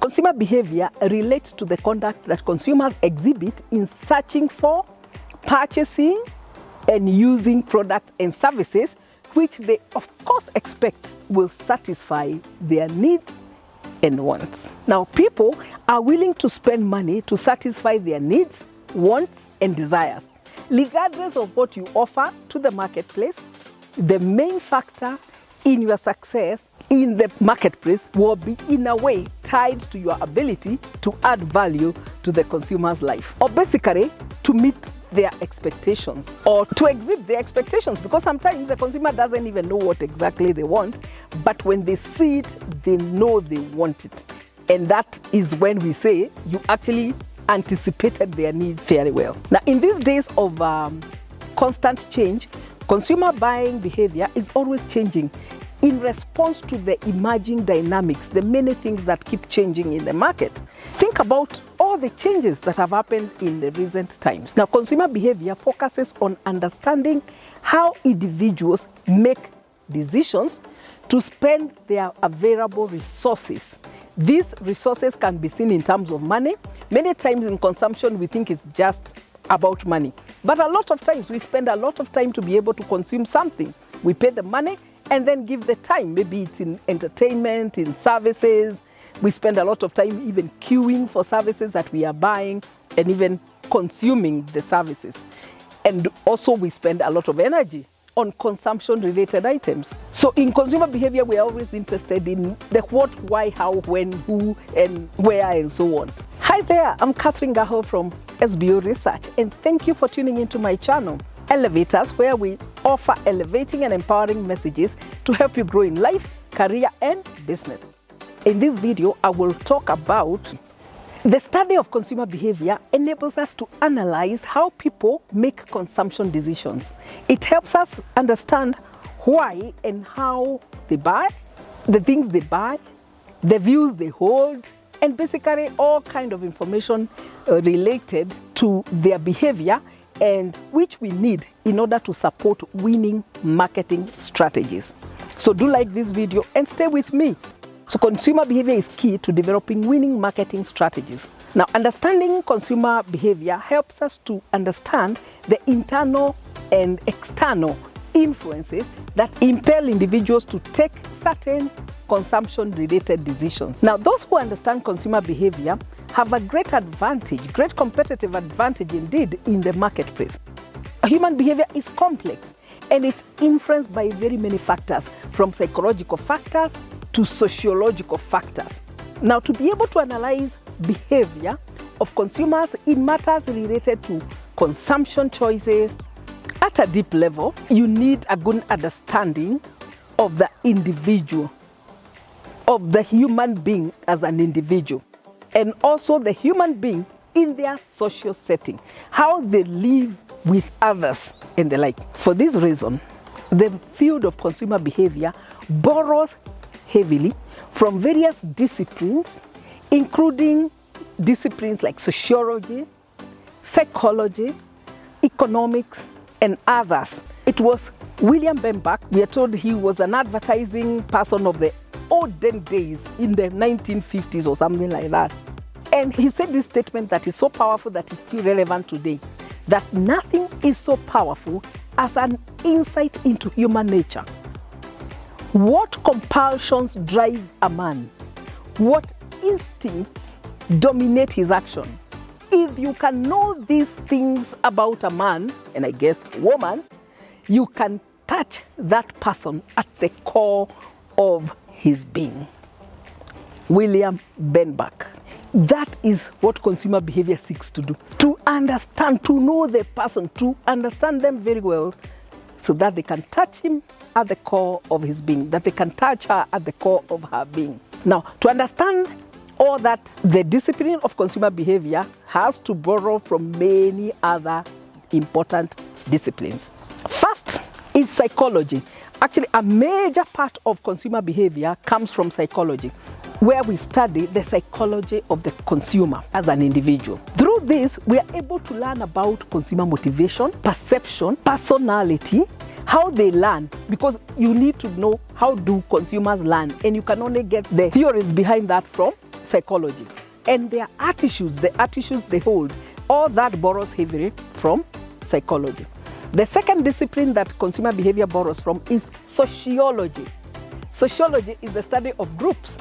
Consumer behavior relates to the conduct that consumers exhibit in searching for, purchasing, and using products and services which they of course expect will satisfy their needs and wants. Now, people are willing to spend money to satisfy their needs, wants, and desires. Regardless of what you offer to the marketplace, the main factor in your success in the marketplace will be in a way tied to your ability to add value to the consumer's life, or basically to meet their expectations or to exceed their expectations, because sometimes the consumer doesn't even know what exactly they want, but when they see it, they know they want it. And that is when we say you actually anticipated their needs very well. Now, in these days of constant change, consumer buying behavior is always changing in response to the emerging dynamics, the many things that keep changing in the market. Think about all the changes that have happened in the recent times. Now, consumer behavior focuses on understanding how individuals make decisions to spend their available resources. These resources can be seen in terms of money. Many times in consumption, we think it's just about money. But a lot of times, we spend a lot of time to be able to consume something. We pay the money and then give the time. Maybe it's in entertainment, in services. We spend a lot of time even queuing for services that we are buying and even consuming the services. And also we spend a lot of energy on consumption-related items. So in consumer behavior, we are always interested in the what, why, how, when, who, and where, and so on. Hi there, I'm Catherine Gaho from SBO Research, and thank you for tuning into my channel, Elevators, where we offer elevating and empowering messages to help you grow in life, career, and business. In this video, I will talk about the study of consumer behavior enables us to analyze how people make consumption decisions. It helps us understand why and how they buy, the things they buy, the views they hold, and basically all kind of information related to their behavior and which we need in order to support winning marketing strategies. So do like this video and stay with me. So consumer behavior is key to developing winning marketing strategies. Now, understanding consumer behavior helps us to understand the internal and external influences that impel individuals to take certain consumption-related decisions. Now, those who understand consumer behavior have a great advantage, great competitive advantage indeed in the marketplace. Human behavior is complex and it's influenced by very many factors, from psychological factors to sociological factors. Now, to be able to analyze behavior of consumers in matters related to consumption choices at a deep level, you need a good understanding of the individual, of the human being as an individual, and also the human being in their social setting, how they live with others and the like. For this reason, the field of consumer behavior borrows heavily from various disciplines, including disciplines like sociology, psychology, economics, and others. It was William Benbach. We are told he was an advertising person of the olden days in the 1950s or something like that. And he said this statement that is so powerful that is still relevant today, that nothing is so powerful as an insight into human nature. What compulsions drive a man? What instincts dominate his action? If you can know these things about a man, and I guess a woman, you can touch that person at the core of his being. William Benbach. That is what consumer behavior seeks to do. To understand, to know the person, to understand them very well, so that they can touch him at the core of his being, that they can touch her at the core of her being. Now, to understand all that, the discipline of consumer behavior has to borrow from many other important disciplines. First is psychology. Actually, a major part of consumer behavior comes from psychology, where we study the psychology of the consumer as an individual. Through this, we are able to learn about consumer motivation, perception, personality, how they learn, because you need to know how do consumers learn, and you can only get the theories behind that from psychology. And their attitudes, the attitudes they hold, all that borrows heavily from psychology. The second discipline that consumer behavior borrows from is sociology. Sociology is the study of groups.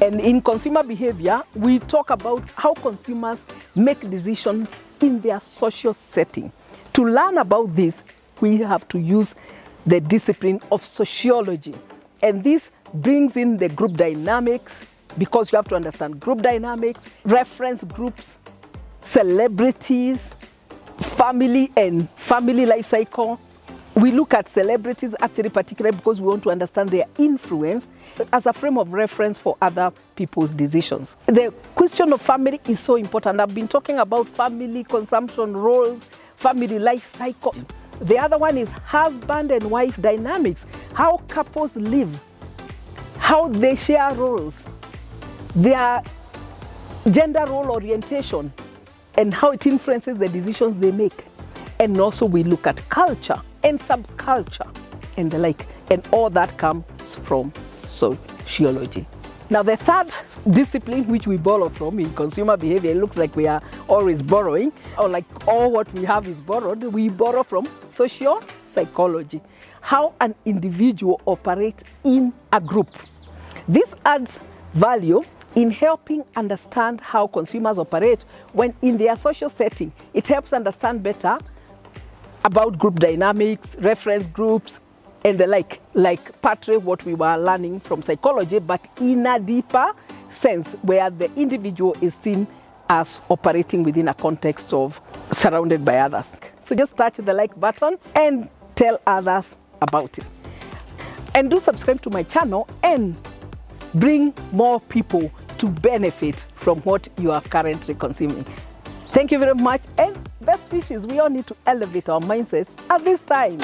And in consumer behavior, we talk about how consumers make decisions in their social setting. To learn about this, we have to use the discipline of sociology. And this brings in the group dynamics, because you have to understand group dynamics, reference groups, celebrities, family and family life cycle. We look at celebrities actually particularly because we want to understand their influence as a frame of reference for other people's decisions. The question of family is so important. I've been talking about family consumption roles, family life cycle. The other one is husband and wife dynamics, how couples live, how they share roles, their gender role orientation, and how it influences the decisions they make. And also we look at culture and subculture and the like, and all that comes from sociology. Now the third discipline which we borrow from in consumer behavior, it looks like we are always borrowing, or like all what we have is borrowed, we borrow from socio-psychology, how an individual operates in a group. This adds value in helping understand how consumers operate when in their social setting. It helps understand better about group dynamics, reference groups, and the like partly what we were learning from psychology, but in a deeper sense where the individual is seen as operating within a context of surrounded by others. So just touch the like button and tell others about it. And do subscribe to my channel and bring more people to benefit from what you are currently consuming. Thank you very much, and best wishes. We all need to elevate our mindsets at this time.